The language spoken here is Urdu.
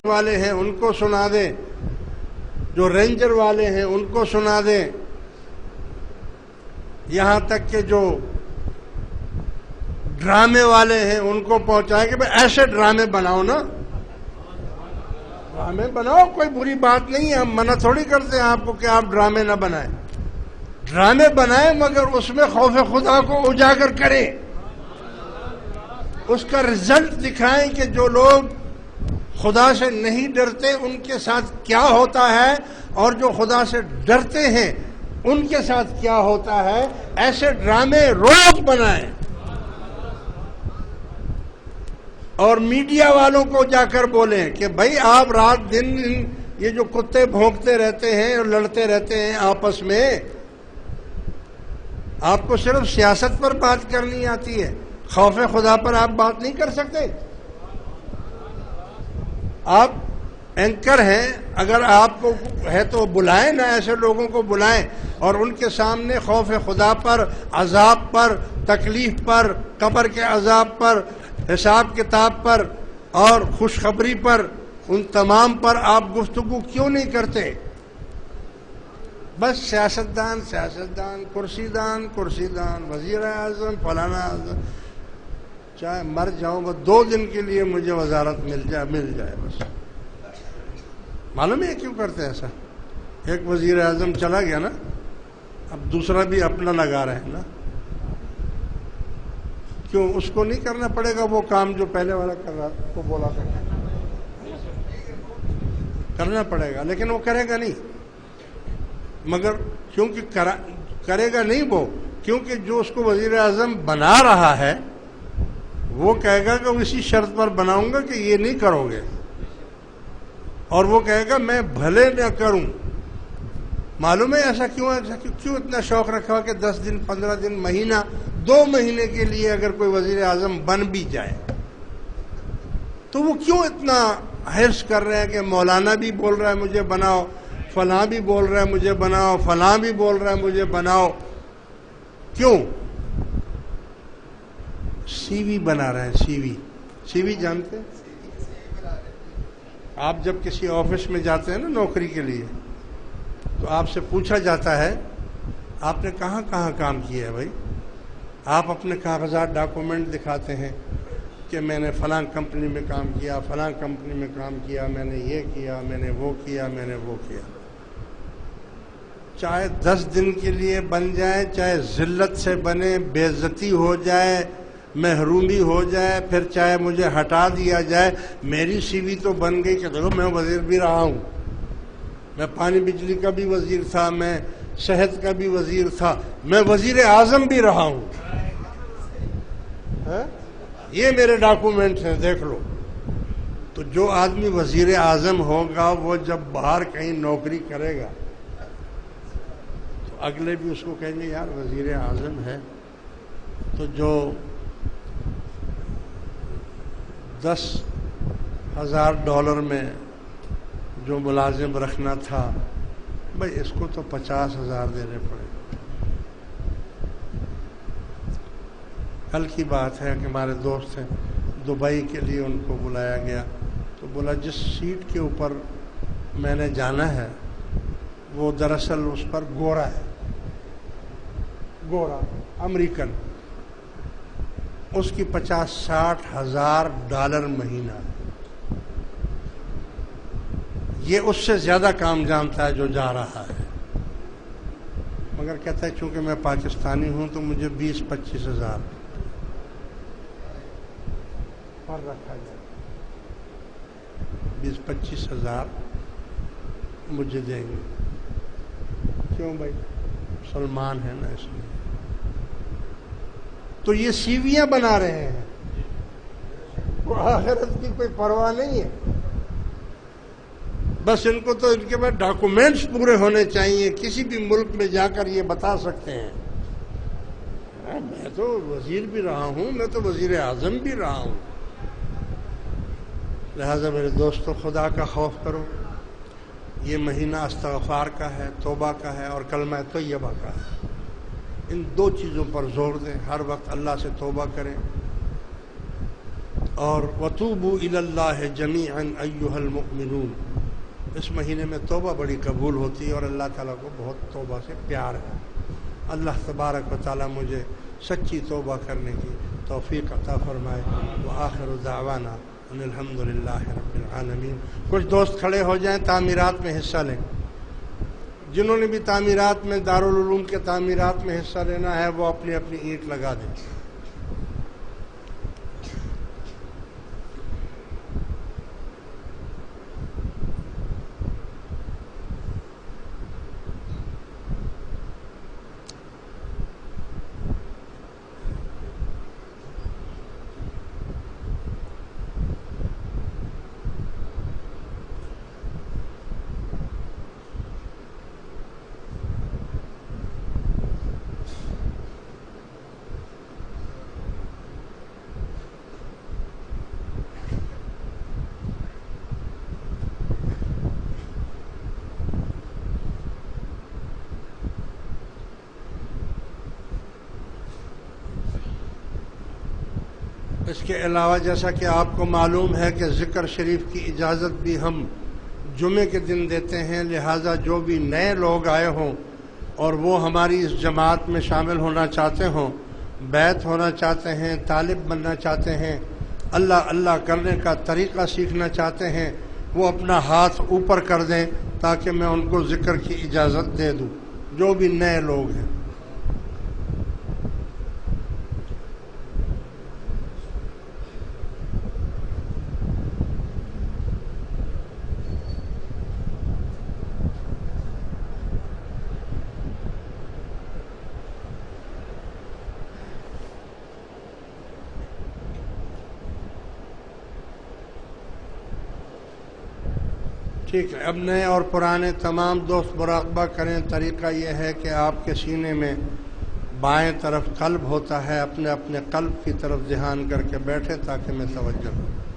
والے ہیں ان کو سنا دیں، جو رینجر والے ہیں ان کو سنا دیں، یہاں تک کہ جو ڈرامے والے ہیں ان کو پہنچائیں کہ بھئی ایسے ڈرامے بناؤ نا، ڈرامے بناؤ، کوئی بری بات نہیں ہے، ہم منع تھوڑی کرتے ہیں آپ کو کہ آپ ڈرامے نہ بنائیں، ڈرامے بنائیں مگر اس میں خوف خدا کو اجاگر کریں، اس کا رزلٹ دکھائیں کہ جو لوگ خدا سے نہیں ڈرتے ان کے ساتھ کیا ہوتا ہے اور جو خدا سے ڈرتے ہیں ان کے ساتھ کیا ہوتا ہے۔ ایسے ڈرامے روز بنائیں اور میڈیا والوں کو جا کر بولیں کہ بھائی آپ رات دن یہ جو کتے بھونکتے رہتے ہیں اور لڑتے رہتے ہیں آپس میں، آپ کو صرف سیاست پر بات کرنی آتی ہے، خوف خدا پر آپ بات نہیں کر سکتے۔ آپ اینکر ہیں، اگر آپ کو ہے تو بلائیں نا، ایسے لوگوں کو بلائیں اور ان کے سامنے خوف خدا پر، عذاب پر، تکلیف پر، قبر کے عذاب پر، حساب کتاب پر اور خوشخبری پر، ان تمام پر آپ گفتگو کیوں نہیں کرتے؟ بس سیاستدان سیاستدان، کرسی دان، وزیر اعظم، فلانا، چاہے مر جاؤں بس 2 دن کے لیے مجھے وزارت مل جائے بس۔ معلوم ہے کیوں کرتے ہیں ایسا؟ ایک وزیر اعظم چلا گیا نا، اب دوسرا بھی اپنا لگا رہے ہیں نا، کیوں اس کو نہیں کرنا پڑے گا وہ کام جو پہلے والا کر رہا کو بولا کرنا پڑے گا، لیکن وہ کرے گا نہیں، مگر کیونکہ کرے گا نہیں وہ، کیونکہ جو اس کو وزیر اعظم بنا رہا ہے وہ کہے گا کہ اسی شرط پر بناؤں گا کہ یہ نہیں کرو گے، اور وہ کہے گا میں بھلے نہ کروں۔ معلوم ہے ایسا کیوں ہے؟ کیوں اتنا شوق رکھا کہ 10 دن، 15 دن، مہینہ، 2 مہینے کے لیے اگر کوئی وزیر اعظم بن بھی جائے تو وہ کیوں اتنا حرص کر رہے ہیں کہ مولانا بھی بول رہا ہے مجھے بناؤ، فلاں بھی بول رہا ہے مجھے بناؤ، فلاں بھی بول رہا ہے مجھے بناؤ؟ کیوں؟ سی وی بنا رہے ہیں، سی وی جانتے ہیں؟ آپ جب کسی آفس میں جاتے ہیں نا نوکری کے لیے تو آپ سے پوچھا جاتا ہے آپ نے کہاں کہاں کام کیا ہے بھائی، آپ اپنے کاغذات ڈاکومنٹ دکھاتے ہیں کہ میں نے فلاں کمپنی میں کام کیا، فلاں کمپنی میں کام کیا، میں نے یہ کیا، میں نے وہ کیا، میں نے وہ کیا۔ چاہے 10 دن کے لیے بن جائے، چاہے ذلت سے بنے، بے عزتی ہو جائے، محرومی ہو جائے، پھر چاہے مجھے ہٹا دیا جائے، میری سی وی تو بن گئی کہ دیکھو میں وزیر بھی رہا ہوں، میں پانی بجلی کا بھی وزیر تھا، میں صحت کا بھی وزیر تھا، میں وزیر اعظم بھی رہا ہوں، یہ میرے ڈاکومنٹس ہیں دیکھ لو۔ تو جو آدمی وزیر اعظم ہوگا وہ جب باہر کہیں نوکری کرے گا تو اگلے بھی اس کو کہیں گے یار وزیر اعظم ہے، تو جو $10,000 میں جو ملازم رکھنا تھا بھائی اس کو تو 50,000 دینے پڑے۔ کل کی بات ہے کہ ہمارے دوست ہیں دبئی کے لیے، ان کو بلایا گیا تو بولا جس سیٹ کے اوپر میں نے جانا ہے وہ دراصل اس پر گورا ہے، گورا امریکن، اس کی $50,000-60,000 مہینہ ہے۔ یہ اس سے زیادہ کام جانتا ہے جو جا رہا ہے، مگر کہتا ہے چونکہ میں پاکستانی ہوں تو مجھے 20-25,000 پر رکھا جائے، 20-25,000 مجھے دیں گے۔ کیوں بھائی؟ مسلمان ہے نا اس لیے۔ تو یہ سیویاں بنا رہے ہیں، وہ آخرت کی کوئی پرواہ نہیں ہے، بس ان کو تو ان کے بعد ڈاکومنٹس پورے ہونے چاہیے، کسی بھی ملک میں جا کر یہ بتا سکتے ہیں میں تو وزیر بھی رہا ہوں، میں تو وزیر اعظم بھی رہا ہوں۔ لہٰذا میرے دوستو خدا کا خوف کرو، یہ مہینہ استغفار کا ہے، توبہ کا ہے اور کلمہ طیبہ کا ہے۔ ان 2 چیزوں پر زور دیں، ہر وقت اللہ سے توبہ کریں اور وَتُوبُوا إِلَى اللَّهِ جَمِيعًا أَيُّهَا الْمُؤْمِنُونَ، اس مہینے میں توبہ بڑی قبول ہوتی ہے اور اللہ تعالیٰ کو بہت توبہ سے پیار ہے۔ اللہ تبارک و تعالیٰ مجھے سچی توبہ کرنے کی توفیق عطا فرمائے۔ وآخر دعوانا ان الحمد للہ رب العالمین۔ کچھ دوست کھڑے ہو جائیں، تعمیرات میں حصہ لیں۔ جنہوں نے بھی تعمیرات میں، دارالعلوم کے تعمیرات میں حصہ لینا ہے، وہ اپنی اپنی اینٹ لگا دیں۔ اس کے علاوہ جیسا کہ آپ کو معلوم ہے کہ ذکر شریف کی اجازت بھی ہم جمعے کے دن دیتے ہیں، لہٰذا جو بھی نئے لوگ آئے ہوں اور وہ ہماری اس جماعت میں شامل ہونا چاہتے ہوں، بیعت ہونا چاہتے ہیں، طالب بننا چاہتے ہیں، اللہ اللہ کرنے کا طریقہ سیکھنا چاہتے ہیں، وہ اپنا ہاتھ اوپر کر دیں تاکہ میں ان کو ذکر کی اجازت دے دوں، جو بھی نئے لوگ ہیں۔ ٹھیک ہے، اب نئے اور پرانے تمام دوست مراقبہ کریں۔ طریقہ یہ ہے کہ آپ کے سینے میں بائیں طرف قلب ہوتا ہے، اپنے اپنے قلب کی طرف ذہان کر کے بیٹھے تاکہ میں توجہ کروں۔